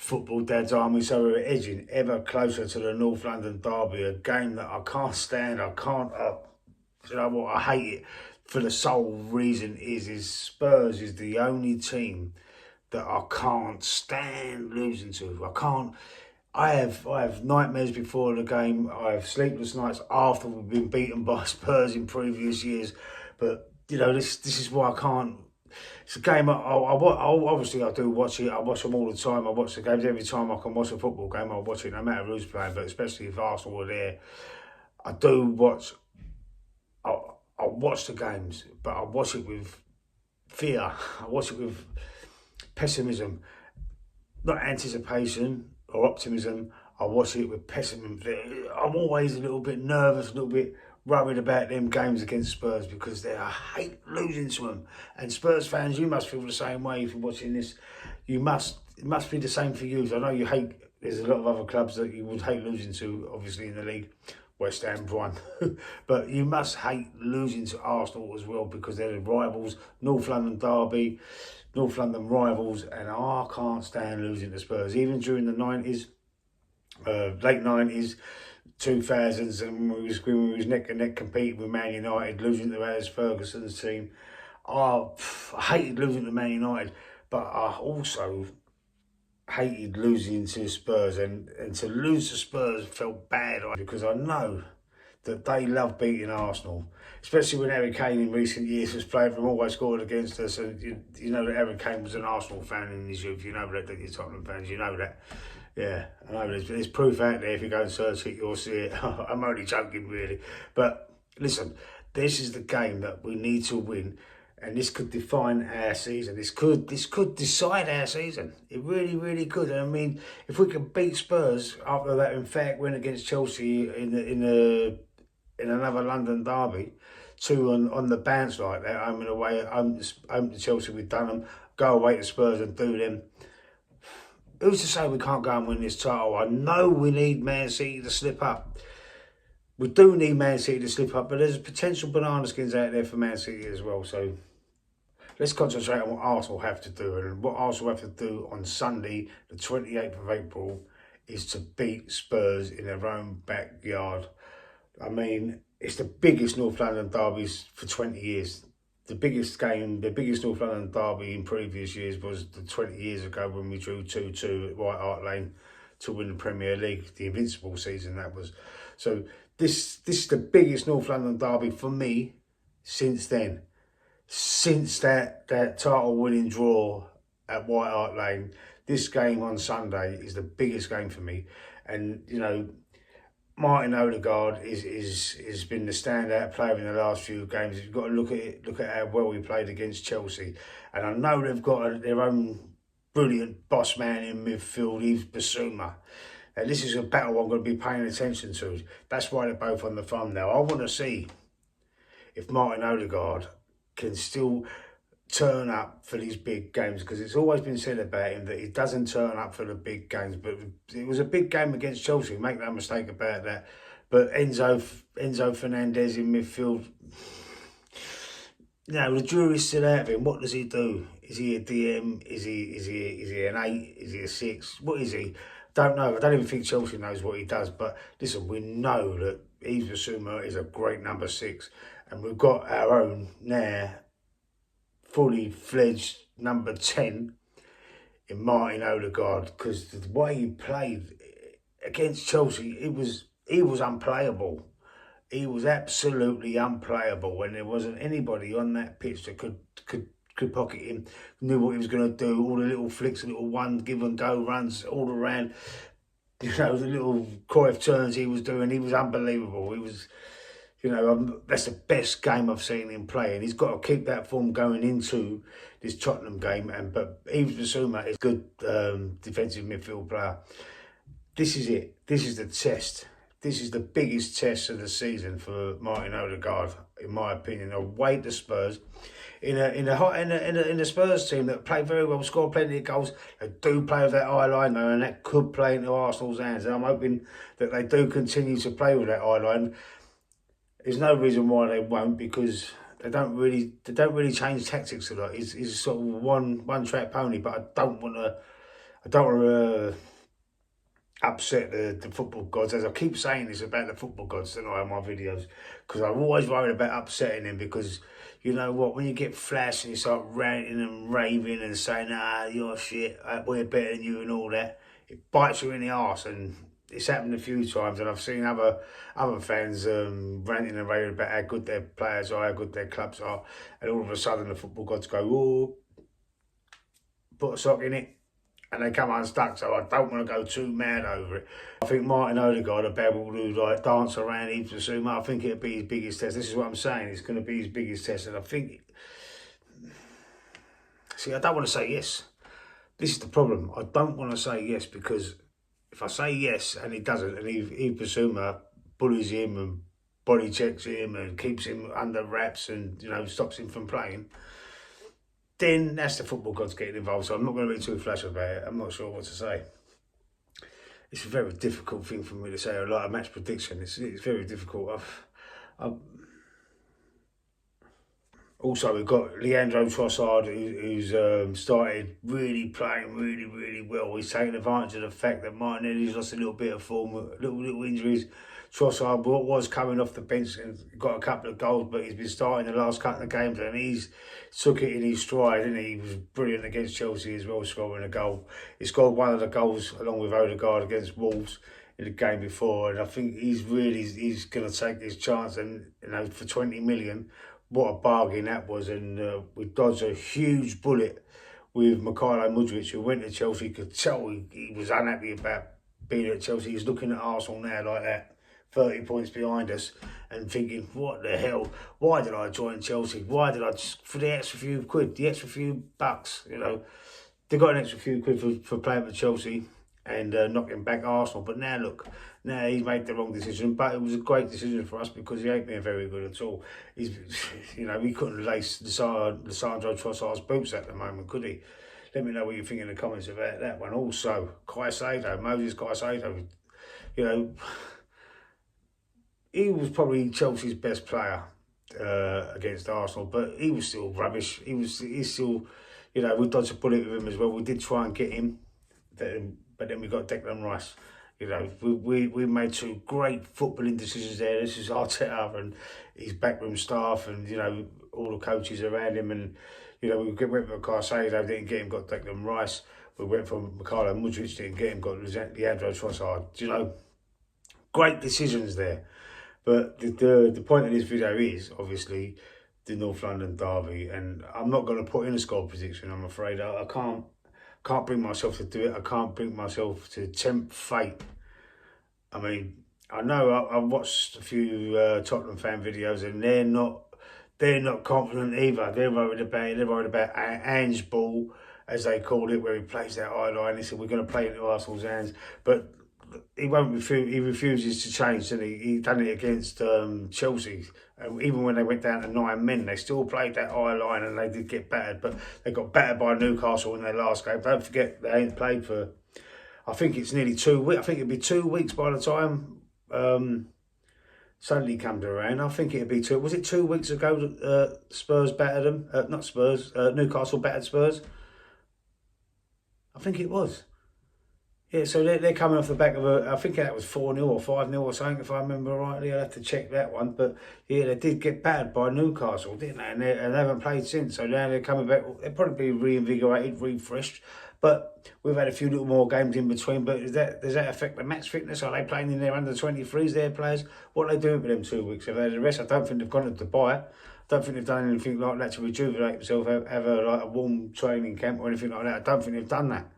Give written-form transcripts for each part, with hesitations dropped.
football dad's army, so we're edging ever closer to the North London derby, a game that I can't stand. I can't. You know what? I hate it for the sole reason is Spurs is the only team that I can't stand losing to. I can't. I have nightmares before the game. I have sleepless nights after we've been beaten by Spurs in previous years. But you know, this is why I can't. It's a game. Obviously I do watch it. I watch them all the time. I watch the games every time I can watch a football game. I watch it no matter who's playing, but especially if Arsenal are there. I do watch. I watch the games, but I watch it with fear. I watch it with pessimism, not anticipation or optimism. I watch it with pessimism. I'm always a little bit nervous, a little bit worried about them games against Spurs because I hate losing to them. And Spurs fans, you must feel the same way if you're watching this. It must be the same for you. I know you hate. There's a lot of other clubs that you would hate losing to, obviously in the league. West Ham won, but you must hate losing to Arsenal as well because they're the rivals, North London derby, North London rivals, and I can't stand losing to Spurs. Even during the 90s, late 90s, 2000s, and we was neck and neck competing with Man United, losing to Alex Ferguson's team. I hated losing to Man United, but I also hated losing to Spurs, and to lose to Spurs felt bad because I know that they love beating Arsenal, especially when Harry Kane in recent years has played for them, always scored against us. And you know that Harry Kane was an Arsenal fan in his youth. You know that, don't you, Tottenham fans? You know that. Yeah, I know there's proof out there. If you go and search it, you'll see it. I'm only joking, really. But listen, this is the game that we need to win. And this could define our season. This could decide our season. It really, really could. And I mean, if we can beat Spurs after that emphatic win against Chelsea in another London derby, two on the bounce like that, home and away, home to Chelsea, we've done them. Go away to Spurs and do them. Who's to say we can't go and win this title? I know we need Man City to slip up. We do need Man City to slip up, but there's potential banana skins out there for Man City as well. So let's concentrate on what Arsenal have to do. And what Arsenal have to do on Sunday, the 28th of April, is to beat Spurs in their own backyard. I mean, it's the biggest North London derbies for 20 years. The biggest game, the biggest North London derby in previous years was the 20 years ago when we drew 2-2 at White Hart Lane to win the Premier League, the invincible season that was. So this is the biggest North London derby for me since then. Since that title winning draw at White Hart Lane, this game on Sunday is the biggest game for me. And you know, Martin Odegaard has been the standout player in the last few games. You've got to look at how well he played against Chelsea. And I know they've got their own brilliant boss man in midfield, Yves Bissouma. Now, this is a battle I'm going to be paying attention to. That's why they're both on the front now. I want to see if Martin Odegaard can still turn up for these big games, because it's always been said about him that he doesn't turn up for the big games. But it was a big game against Chelsea, make no mistake about that. But Enzo Fernandez in midfield, you know, the jury's still out of him. What does he do? Is he a DM? Is he an 8? Is he a 6? What is he? Don't know. I don't even think Chelsea knows what he does. But listen, we know that Yves Bissouma is a great number 6, and we've got our own now fully fledged number 10 in Martin Odegaard, because the way he played against Chelsea, he was unplayable. He was absolutely unplayable, and there wasn't anybody on that pitch that could pocket him, knew what he was going to do, all the little flicks, the little one give and go runs all around, you know, the little Cruyff turns he was doing. He was unbelievable. He was, you know, that's the best game I've seen him play, and he's got to keep that form going into this Tottenham game. But Yves Bissouma is a good defensive midfield player. This is it. This is the test. This is the biggest test of the season for Martin Odegaard, in my opinion. Away to Spurs, in a Spurs team that play very well, score plenty of goals. They do play with that eye line though, and that could play into Arsenal's hands. And I'm hoping that they do continue to play with that eye line. There's no reason why they won't, because they don't really change tactics a lot. He's sort of one track pony, but I don't want I don't want to upset the football gods, as I keep saying this about the football gods tonight in my videos, because I'm always worried about upsetting them, because you know what, when you get flash and you start ranting and raving and saying, you're shit, we're better than you and all that, it bites you in the arse. And it's happened a few times, and I've seen other fans ranting and raving about how good their players are, how good their clubs are, and all of a sudden the football gods go, oh, put a sock in it, and they come unstuck. So I don't want to go too mad over it. I think Martin Odegaard will be able to like dance around Yves Bissouma. I think it'll be his biggest test. This is what I'm saying. It's going to be his biggest test, and I think. See, I don't want to say yes. This is the problem. I don't want to say yes, because if I say yes and he doesn't, and Yves Bissouma bullies him and body checks him and keeps him under wraps and, you know, stops him from playing, then that's the football gods getting involved. So I'm not going to be too flash about it. I'm not sure what to say. It's a very difficult thing for me to say, like a match prediction. It's very difficult. Also, we've got Leandro Trossard, who's started really playing really well. He's taking advantage of the fact that Martinelli's lost a little bit of form, little injuries. Trossard was coming off the bench and got a couple of goals, but he's been starting the last couple of games, and he's took it in his stride, and he was brilliant against Chelsea as well, scoring a goal. He scored one of the goals along with Odegaard against Wolves in the game before, and I think he's going to take this chance, and you know, for 20 million, what a bargain that was. And we dodged a huge bullet with Mikhailo Mudryk, who went to Chelsea. You could tell he was unhappy about being at Chelsea. He's looking at Arsenal now like that, 30 points behind us, and thinking, what the hell? Why did I join Chelsea? Why did I just, for the extra few quid, the extra few bucks, you know? They got an extra few quid for playing for Chelsea and knocking back Arsenal. But now look, now he's made the wrong decision. But it was a great decision for us, because he ain't been very good at all. He's, you know, he couldn't lace Lisandro Trossard's boots at the moment, could he? Let me know what you think in the comments about that one. Also, Moses Caicedo, you know, he was probably Chelsea's best player against Arsenal, but he was still rubbish. He's still, you know, we dodged a bullet with him as well. We did try and get him, but then we got Declan Rice. You know, we made two great footballing decisions there. This is Arteta and his backroom staff, and you know, all the coaches around him. And you know, we went for Caicedo, didn't get him, got Declan Rice. We went for Mikhailo Mudryk, didn't get him, got Leandro Trossard. You know, great decisions there. But the point of this video is obviously the North London derby, and I'm not going to put in a score prediction. I'm afraid I can't bring myself to do it. I can't bring myself to tempt fate. I mean, I know I've watched a few Tottenham fan videos, and they're not confident either. They're worried about Ange ball, as they called it, where he plays that eye line. He said, we're going to play into Arsenal's hands, but he won't refuse. He refuses to change, and he done it against Chelsea. Even when they went down to 9 men, they still played that eye line, and they did get battered. But they got battered by Newcastle in their last game. Don't forget, they ain't played for, I think it's nearly 2 weeks. I think it'd be 2 weeks by the time Sunday comes around. I think it'd be two. Was it 2 weeks ago that Spurs battered them? Not Spurs. Newcastle battered Spurs. I think it was. Yeah, so they're coming off the back of I think that was 4-0 or 5-0 or something, if I remember rightly. I'll have to check that one. But yeah, they did get battered by Newcastle, didn't they? And they haven't played since. So now they're coming back. They'll probably be reinvigorated, refreshed. But we've had a few little more games in between. But does that affect the match fitness? Are they playing in their under-23s, their players? What are they doing for them 2 weeks? Have they had a rest? I don't think they've gone to Dubai. I don't think they've done anything like that to rejuvenate themselves, have a warm training camp or anything like that. I don't think they've done that.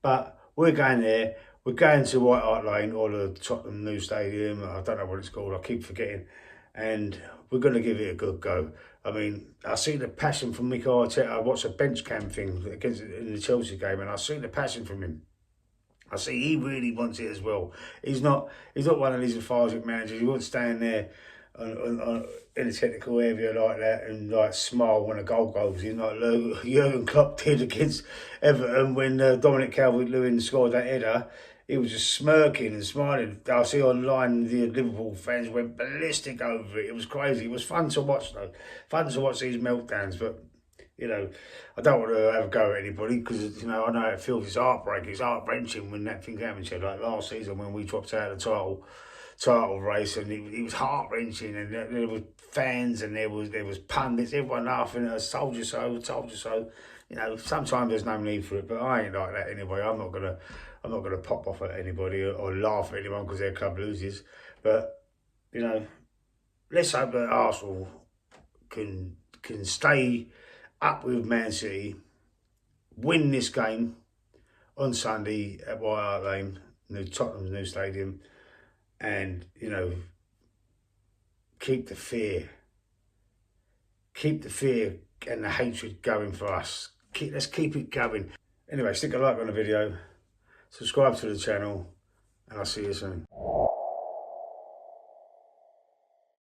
But we're going there. We're going to White Hart Lane, or the Tottenham new stadium. I don't know what it's called. I keep forgetting. And we're going to give it a good go. I mean, I see the passion from Mikel Arteta. I watched a bench cam thing in the Chelsea game, and I see the passion from him. I see he really wants it as well. He's not one of these lethargic managers. He won't stand there in a technical area like that and like smile when a goal goes in, like Jurgen Klopp did against Everton when Dominic Calvert-Lewin scored that header. He was just smirking and smiling. I see online the Liverpool fans went ballistic over it. It was crazy. It was fun to watch though. Fun to watch these meltdowns. But You know, I don't want to have a go at anybody because, you know, I know how it feels. It's heartbreaking. It's heart-wrenching when that thing happens. Like last season when we dropped out of the title race, and it was heart-wrenching, and there was fans and there was pundits, everyone laughing at us, told you so, told you so. You know, sometimes there's no need for it, but I ain't like that anyway. I'm not gonna pop off at anybody or laugh at anyone because their club loses. But, you know, let's hope that Arsenal can stay up with Man City, win this game on Sunday at White Hart Lane, Tottenham's new stadium, and, you know, keep the fear and the hatred going for us. Let's keep it going. Anyway, stick a like on the video, subscribe to the channel, and I'll see you soon.